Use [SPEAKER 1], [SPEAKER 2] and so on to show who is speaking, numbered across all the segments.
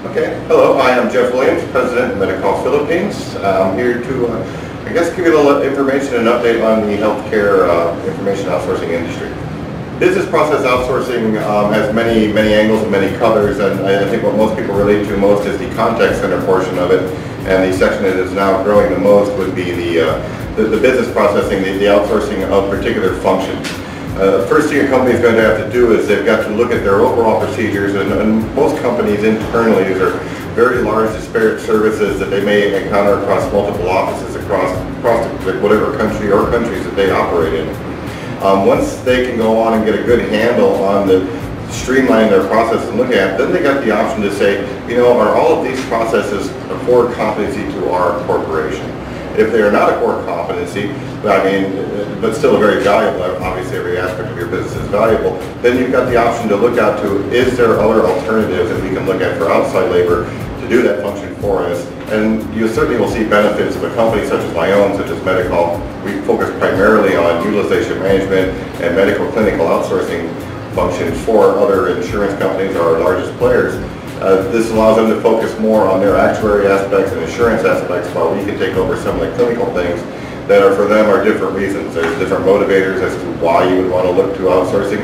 [SPEAKER 1] Okay, hello, I am Jeff Williams, President of MediCall Philippines. I'm here to, I guess, give you a little information and update on the healthcare information outsourcing industry. Business process outsourcing has many angles and many colors, and I think what most people relate to most is the contact center portion of it, and the section that is now growing the most would be the business processing, the outsourcing of particular functions. First thing a company is going to have to do is they've got to look at their overall procedures, and most companies internally, these are very large disparate services that they may encounter across multiple offices across whatever country or countries that they operate in. Once they can go on and get a good handle on the streamlining their process and look at it, then they got the option to say, you know, are all of these processes a core competency to our corporation? If they are not a core competency, but still a very valuable, obviously every aspect of your business is valuable, then you've got the option to look out to, is there other alternatives that we can look at for outside labor to do that function for us? And you certainly will see benefits of a company such as my own, such as MediCall. We focus primarily on utilization management and medical clinical outsourcing functions for other insurance companies or our largest players. This allows them to focus more on their actuary aspects and insurance aspects, while we can take over some of the clinical things that are for them are different reasons. There's different motivators as to why you would want to look to outsourcing.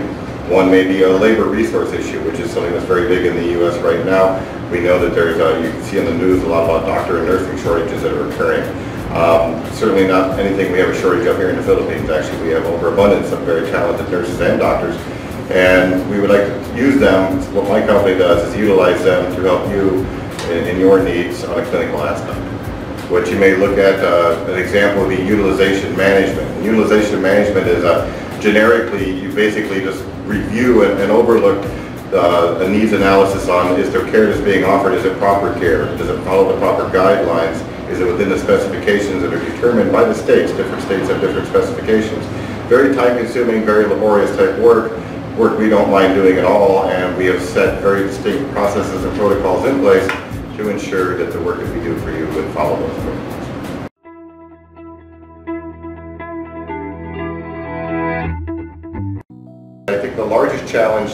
[SPEAKER 1] One may be a labor resource issue, which is something that's very big in the U.S. right now. We know that there's, you can see in the news a lot about doctor and nursing shortages that are occurring. Certainly not anything we have a shortage of here in the Philippines. Actually, we have overabundance of very talented nurses and doctors. And we would like to use them. What my company does is utilize them to help you in your needs on a clinical aspect. What you may look at, an example would be utilization management. And utilization management is generically, you basically just review and overlook a needs analysis on, is there care that's being offered, is it proper care, does it follow the proper guidelines, is it within the specifications that are determined by the states. Different states have different specifications. Very time consuming, very laborious type work we don't mind doing at all, and we have set very distinct processes and protocols in place to ensure that the work that we do for you would follow those protocols. I think the largest challenge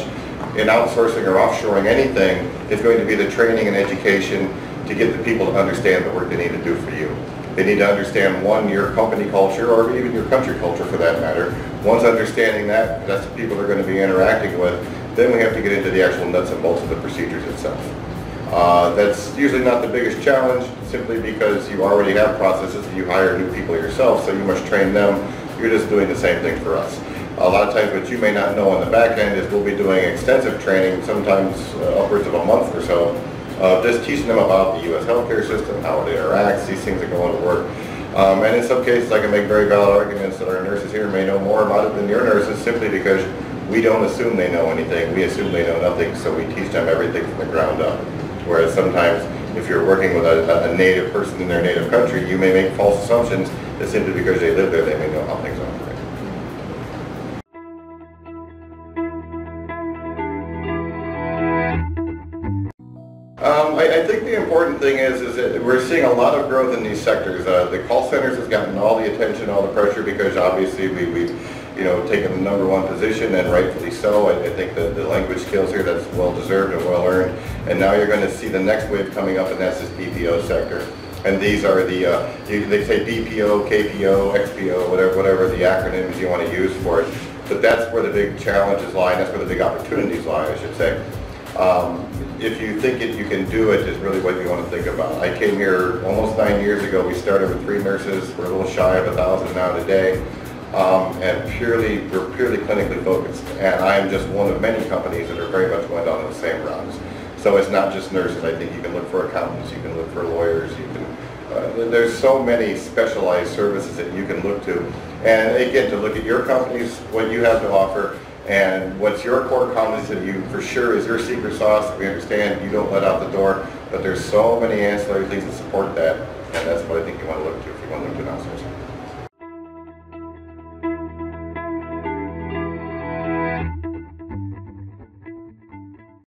[SPEAKER 1] in outsourcing or offshoring anything is going to be the training and education to get the people to understand the work they need to do for you. They need to understand, one, your company culture, or even your country culture for that matter. Once understanding that, that's the people they're going to be interacting with, then we have to get into the actual nuts and bolts of the procedures itself. That's usually not the biggest challenge, simply because you already have processes and you hire new people yourself, so you must train them. You're just doing the same thing for us. A lot of times what you may not know on the back end is we'll be doing extensive training, sometimes upwards of a month or so, just teaching them about the U.S. healthcare system, how it interacts, these things that go into work. And in some cases I can make very valid arguments that our nurses here may know more about it than your nurses, simply because we don't assume they know anything. We assume they know nothing, so we teach them everything from the ground up. Whereas sometimes if you're working with a native person in their native country, you may make false assumptions that simply because they live there, they may know how things operate. I think the important thing is that we're seeing a lot of growth in these sectors. The call centers has gotten all the attention, all the pressure, because obviously we've taken the #1 position, and rightfully so. I think that the language skills here, that's well deserved and well earned. And now you're going to see the next wave coming up, and that's this BPO sector. And these are the, they say BPO, KPO, XPO, whatever the acronyms you want to use for it. But that's where the big challenges lie, and that's where the big opportunities lie, I should say. If you think you can do it is really what you want to think about. I came here almost 9 years ago. We started with 3 nurses. We're a little shy of 1,000 now today, and we're purely clinically focused. And I am just one of many companies that are very much going down the same routes. So it's not just nurses. I think you can look for accountants, you can look for lawyers, you can. There's so many specialized services that you can look to. And again, to look at your companies, what you have to offer, and what's your core competency that you for sure is your secret sauce that we understand you don't let out the door, but there's so many ancillary things to support that, and that's what